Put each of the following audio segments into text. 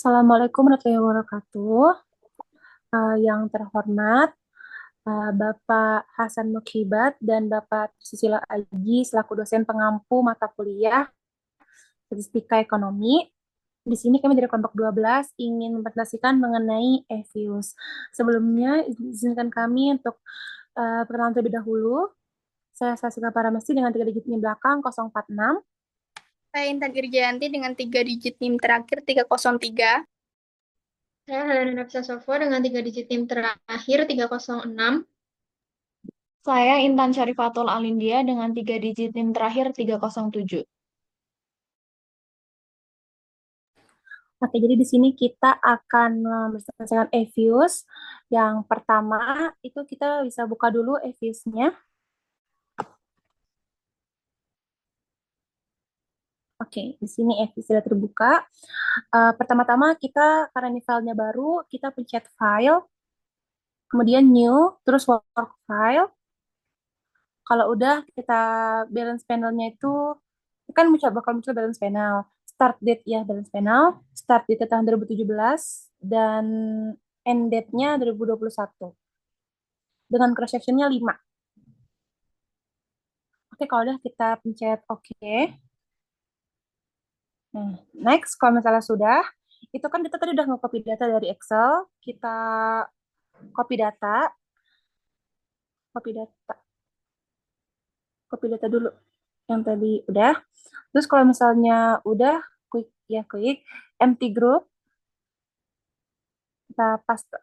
Assalamualaikum warahmatullahi wabarakatuh. Yang terhormat, Bapak Hasan Mukhibat dan Bapak Susilo Aji selaku dosen pengampu mata kuliah Statistika Ekonomi. Di sini kami dari kelompok 12 ingin mempresentasikan mengenai EVIUS. Sebelumnya, izinkan kami untuk perkenalan terlebih dahulu. Saya Sasika Paramesti dengan 3 digit NIM belakang 046. Saya Intan Irjayanti dengan 3 digit NIM terakhir 303. Saya Helena Nafisa Sofo dengan 3 digit NIM terakhir 306. Saya Intan Syarifatul Alindia dengan 3 digit NIM terakhir 307. Oke, jadi di sini kita akan mempresentasikan EVIUS. Yang pertama, itu kita bisa buka dulu EVIUS-nya. Oke, di sini EVIUS sudah terbuka. Pertama-tama kita, karena ini filenya baru, kita pencet File, kemudian New, terus Work File. Kalau udah kita balance panel-nya itu, kan bakal muncul balance panel. Start date ya, balance panel. Start date tahun 2017 dan end date-nya 2021. Dengan cross section-nya 5. Oke, kalau udah kita pencet OK. Nah, next, kalau misalnya sudah, itu kan kita tadi udah nge-copy data dari Excel, kita copy data, copy data, copy data dulu. Yang tadi udah. Terus kalau misalnya udah, klik empty group, kita paste.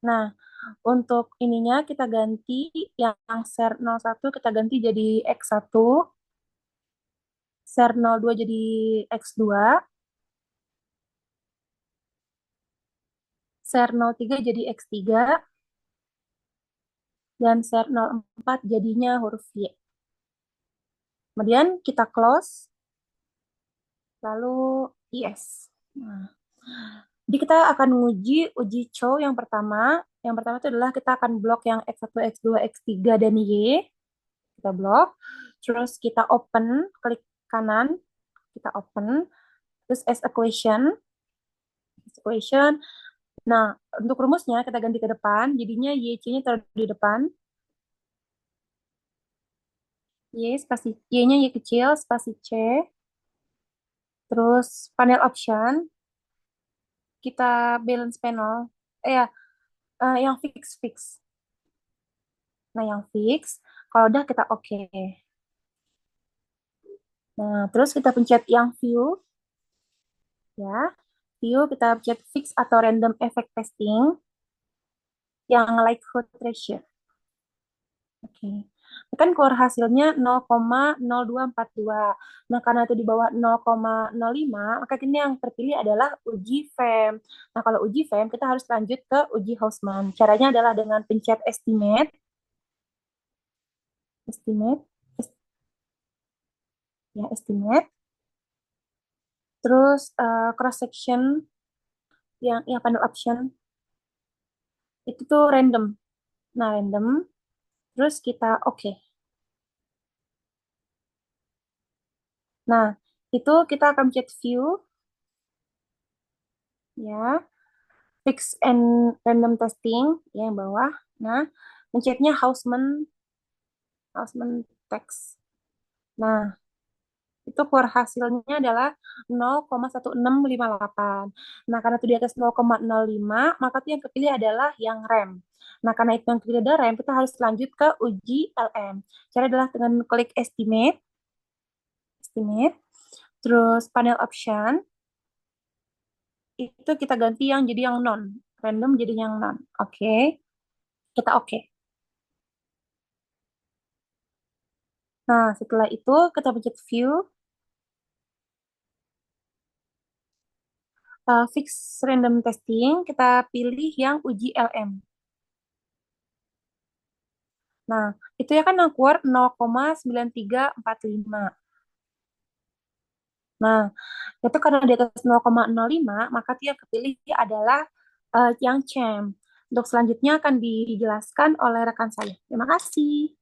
Nah, untuk ininya kita ganti yang ser 01 kita ganti jadi X1, ser 02 jadi X2, ser 03 jadi X3, dan ser 04 jadinya huruf Y. Kemudian kita close, lalu yes. Nah, jadi kita akan uji show yang pertama. Yang pertama itu adalah kita akan blok yang X1, X2, X3, dan Y. Kita blok. Terus kita open, klik kanan, kita open. Terus as equation. Equation. Nah, untuk rumusnya kita ganti ke depan. Jadinya YC-nya taruh di depan. Y-nya Y kecil, spasi C. Terus panel option, kita balance panel. Ya, yang fix. Nah, yang fix, kalau udah kita oke. Nah, terus kita pencet yang view, ya. View, kita pencet fix atau random effect testing, yang likelihood ratio. Oke. Kan keluar hasilnya 0,0242. Nah, karena itu di bawah 0,05, maka ini yang terpilih adalah uji FEM. Nah, kalau uji FEM, kita harus lanjut ke uji Hausman. Caranya adalah dengan pencet estimate, estimate, estimate. Terus cross section yang panel option itu tuh random. Nah, random. Terus kita oke. Nah, itu kita akan pencet view ya. Fix and random testing ya yang bawah. Nah, pencetnya Hausman text. Nah, itu keluar hasilnya adalah 0,1658. Nah, karena itu di atas 0,05, maka itu yang kepilih adalah yang rem. Nah, karena itu yang kepilih adalah rem, kita harus lanjut ke uji LM. Cara adalah dengan klik estimate, terus panel option, itu kita ganti yang jadi yang non. Random jadi yang non. Oke, kita oke. Nah, setelah itu kita pencet view, fix random testing, kita pilih yang uji LM. Nah, itu ya kan yang keluar 0,9345. Nah, itu karena di atas 0,05, maka yang kepilih adalah yang CHAM. Untuk selanjutnya akan dijelaskan oleh rekan saya. Terima kasih.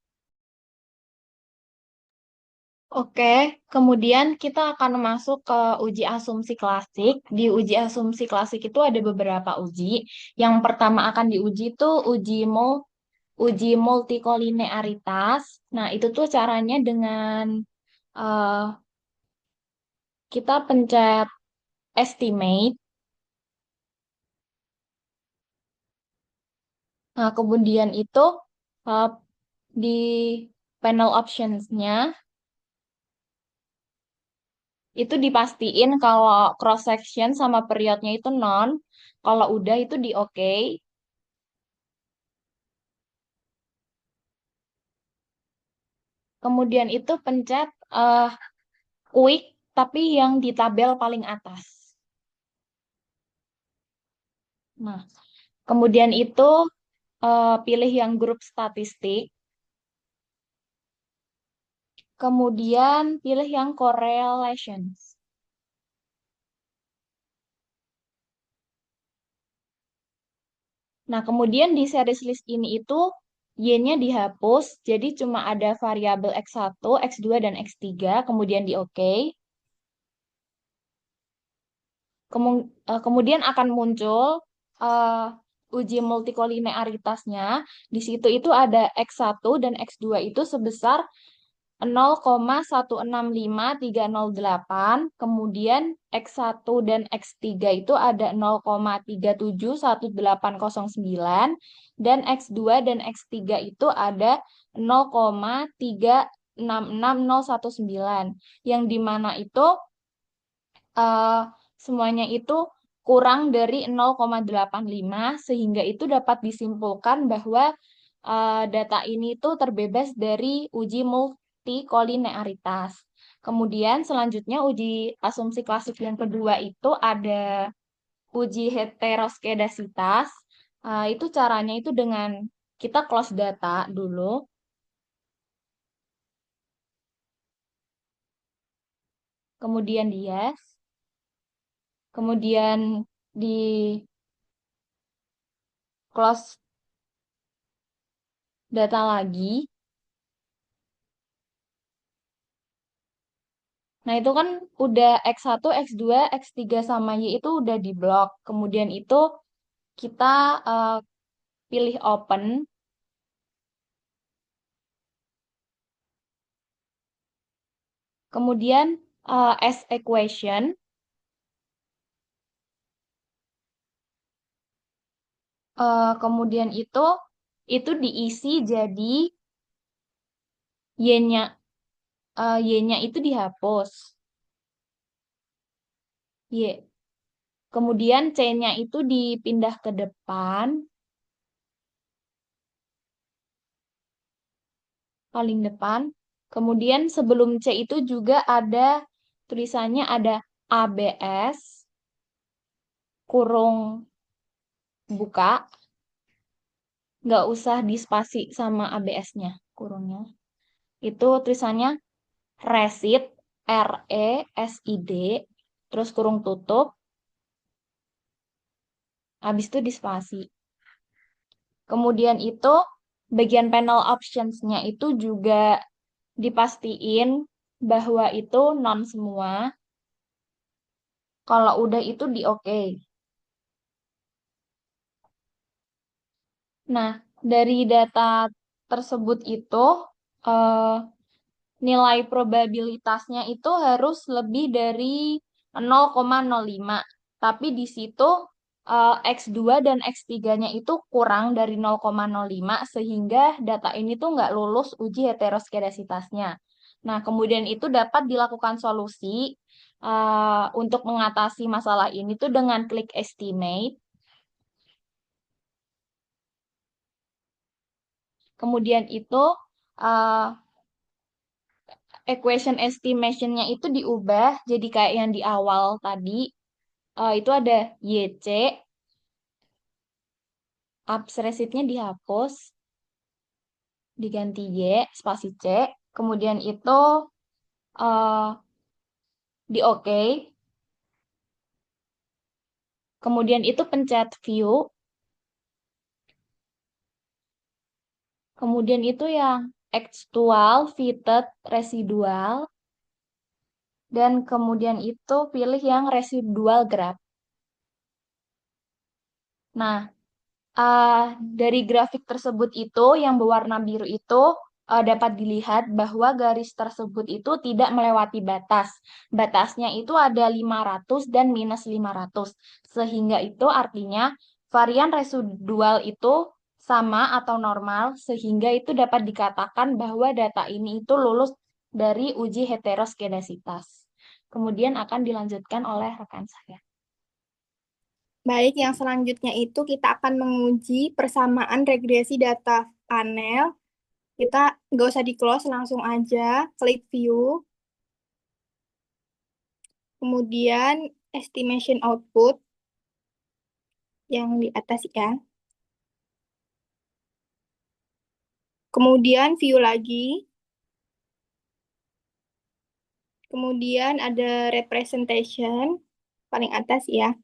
Oke, kemudian kita akan masuk ke uji asumsi klasik. Di uji asumsi klasik itu ada beberapa uji. Yang pertama akan diuji itu uji multikolinearitas. Nah, itu tuh caranya dengan eh, kita pencet estimate. Nah, kemudian itu eh, di panel options-nya itu dipastiin kalau cross section sama periodnya itu non. Kalau udah itu di oke. Kemudian itu pencet quick tapi yang di tabel paling atas. Nah, kemudian itu pilih yang grup statistik. Kemudian pilih yang correlations. Nah, kemudian di series list ini itu Y-nya dihapus, jadi cuma ada variabel X1, X2, dan X3, kemudian di OK. Kemudian akan muncul uji multikolinearitasnya. Di situ itu ada X1 dan X2 itu sebesar 0,165308, kemudian X1 dan X3 itu ada 0,371809, dan X2 dan X3 itu ada 0,366019, yang dimana itu eh, semuanya itu kurang dari 0,85, sehingga itu dapat disimpulkan bahwa data ini itu terbebas dari uji multikolinearitas. Kemudian selanjutnya uji asumsi klasik yang kedua itu ada uji heteroskedasitas. Itu caranya itu dengan kita close data dulu, kemudian yes, kemudian di close data lagi. Nah, itu kan udah X1, X2, X3 sama Y itu udah di blok. Kemudian itu kita eh, pilih open. Kemudian as equation. Kemudian itu diisi jadi Y-nya Y-nya itu dihapus. Y. Kemudian C-nya itu dipindah ke depan, paling depan. Kemudian sebelum C itu juga ada tulisannya ada ABS kurung buka, nggak usah dispasi sama ABS-nya kurungnya. Itu tulisannya resid, RESID, terus kurung tutup, habis itu dispasi. Kemudian itu bagian panel options-nya itu juga dipastiin bahwa itu non semua. Kalau udah itu di oke. Nah, dari data tersebut itu eh, nilai probabilitasnya itu harus lebih dari 0,05. Tapi di situ X2 dan X3-nya itu kurang dari 0,05 sehingga data ini tuh nggak lulus uji heteroskedasitasnya. Nah, kemudian itu dapat dilakukan solusi untuk mengatasi masalah ini tuh dengan klik estimate. Kemudian itu uh, equation estimation-nya itu diubah jadi kayak yang di awal tadi. Itu ada YC, absresidnya dihapus, diganti Y, spasi C. Kemudian itu uh, di OK. Kemudian itu pencet view. Kemudian itu yang actual, fitted, residual. dan kemudian itu pilih yang residual graph. Nah, dari grafik tersebut itu yang berwarna biru itu dapat dilihat bahwa garis tersebut itu tidak melewati batas. Batasnya itu ada 500 dan minus 500. Sehingga itu artinya varian residual itu sama atau normal sehingga itu dapat dikatakan bahwa data ini itu lulus dari uji heteroskedasitas. Kemudian akan dilanjutkan oleh rekan saya. Baik, yang selanjutnya itu kita akan menguji persamaan regresi data panel. Kita nggak usah di-close, langsung aja klik view. Kemudian estimation output yang di atas ya. Kemudian view lagi. Kemudian ada representation paling atas ya.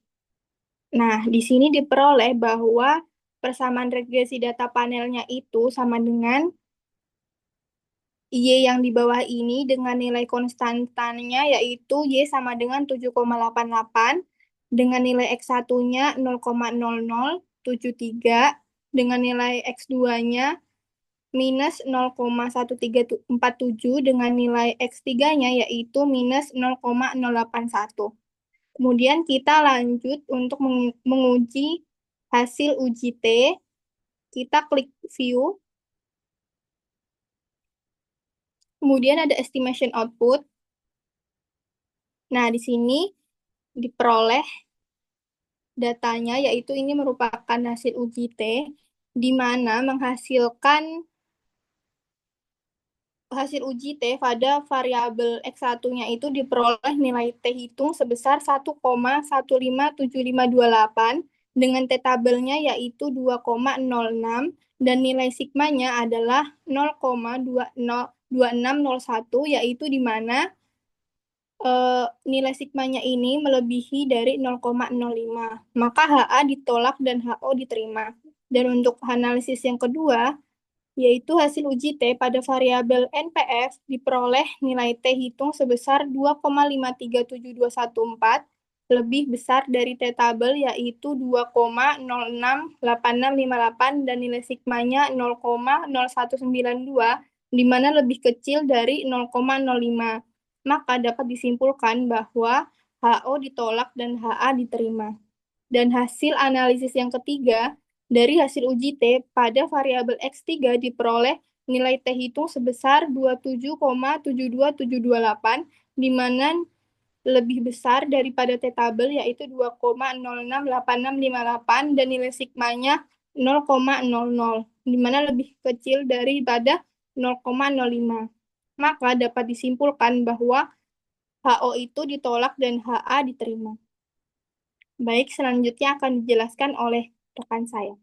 Nah, di sini diperoleh bahwa persamaan regresi data panelnya itu sama dengan Y yang di bawah ini dengan nilai konstantannya yaitu Y sama dengan 7,88, dengan nilai X1-nya 0,0073, dengan nilai X2-nya minus 0,1347, dengan nilai X3-nya yaitu minus 0,081. Kemudian kita lanjut untuk menguji hasil uji T. Kita klik view. Kemudian ada estimation output. Nah, di sini diperoleh datanya, yaitu ini merupakan hasil uji T, di mana menghasilkan hasil uji T pada variabel X1-nya itu diperoleh nilai T hitung sebesar 1,157528 dengan T tabelnya yaitu 2,06 dan nilai sigmanya adalah 0,2601 yaitu di mana nilai sigmanya ini melebihi dari 0,05. Maka HA ditolak dan HO diterima. Dan untuk analisis yang kedua, yaitu hasil uji T pada variabel NPF diperoleh nilai T hitung sebesar 2,537214 lebih besar dari T tabel yaitu 2,068658 dan nilai sigmanya 0,0192 di mana lebih kecil dari 0,05. Maka dapat disimpulkan bahwa HO ditolak dan HA diterima. Dan hasil analisis yang ketiga dari hasil uji T pada variabel X3 diperoleh nilai T hitung sebesar 27,72728 di mana lebih besar daripada T tabel yaitu 2,068658 dan nilai sigmanya 0,00 di mana lebih kecil daripada 0,05. Maka dapat disimpulkan bahwa HO itu ditolak dan HA diterima. Baik, selanjutnya akan dijelaskan oleh rekan saya.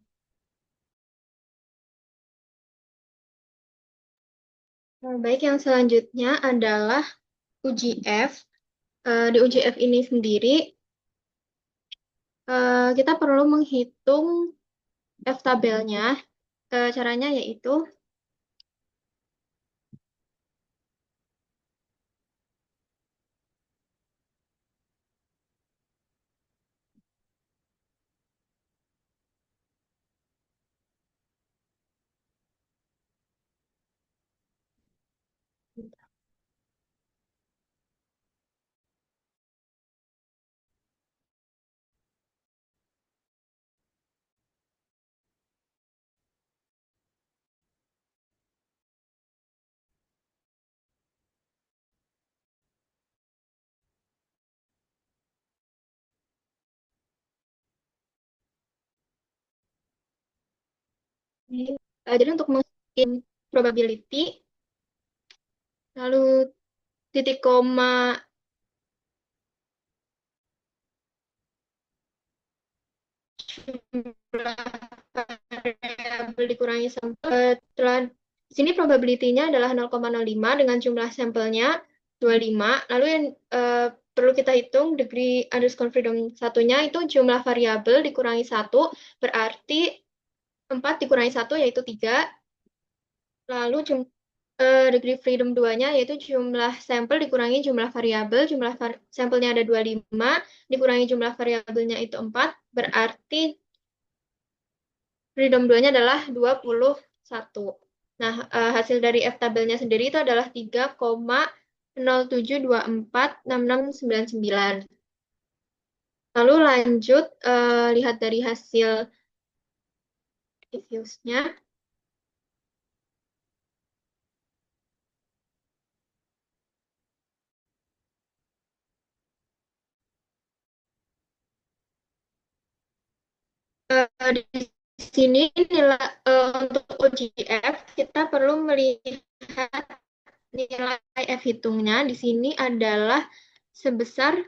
Baik, yang selanjutnya adalah uji F. Di uji F ini sendiri, kita perlu menghitung F tabelnya. Caranya yaitu jadi untuk menghitung probability, lalu titik koma variabel dikurangi sampel. Di sini probability-nya adalah 0,05 dengan jumlah sampelnya 25. Lalu yang perlu kita hitung degree underscore freedom satunya itu jumlah variabel dikurangi 1, berarti 4 dikurangi 1 yaitu 3. Lalu degree freedom 2-nya yaitu jumlah sampel dikurangi jumlah variabel, sampelnya ada 25, dikurangi jumlah variabelnya itu 4, berarti freedom 2-nya adalah 21. Nah, hasil dari F tabelnya sendiri itu adalah 3,07246699. Lalu lanjut lihat dari hasil diffuse-nya. Di sini nilai untuk UGF kita perlu melihat nilai F hitungnya di sini adalah sebesar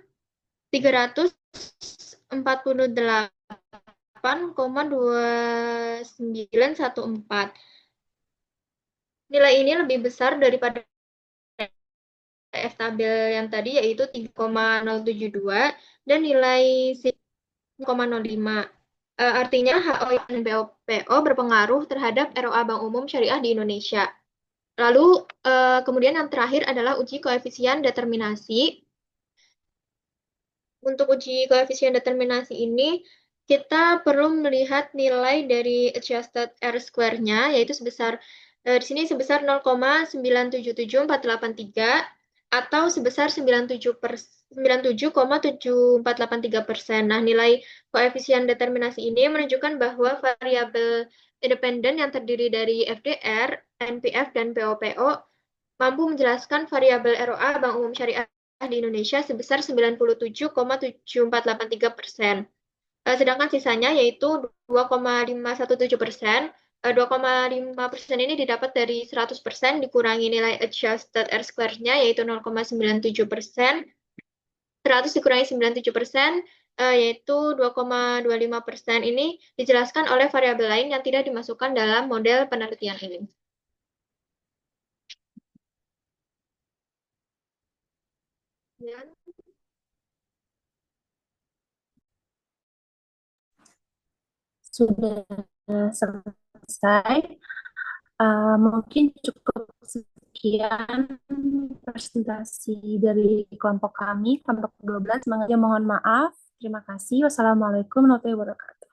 348,2914. Nilai ini lebih besar daripada F tabel yang tadi yaitu 3,072 dan nilai 0,05. Artinya HO dan PO berpengaruh terhadap ROA Bank Umum Syariah di Indonesia. Lalu kemudian yang terakhir adalah uji koefisien determinasi. Untuk uji koefisien determinasi ini kita perlu melihat nilai dari adjusted R square-nya yaitu sebesar di sini sebesar 0,977483 atau sebesar 97,7483%. Nah, nilai koefisien determinasi ini menunjukkan bahwa variabel independen yang terdiri dari FDR, NPF, dan POPO mampu menjelaskan variabel ROA Bank Umum Syariah di Indonesia sebesar 97,7483%. Sedangkan sisanya yaitu 2,517%. 2,5% ini didapat dari 100% dikurangi nilai adjusted R square-nya yaitu 0,97%. 100 dikurangi 97%, yaitu 2,25% ini dijelaskan oleh variabel lain yang tidak dimasukkan dalam model penelitian ini. Ya. Sudah selesai. Mungkin cukup sekian presentasi dari kelompok kami, kelompok 12. Mohon maaf. Terima kasih. Wassalamualaikum warahmatullahi wabarakatuh.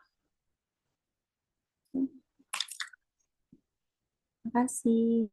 Terima kasih.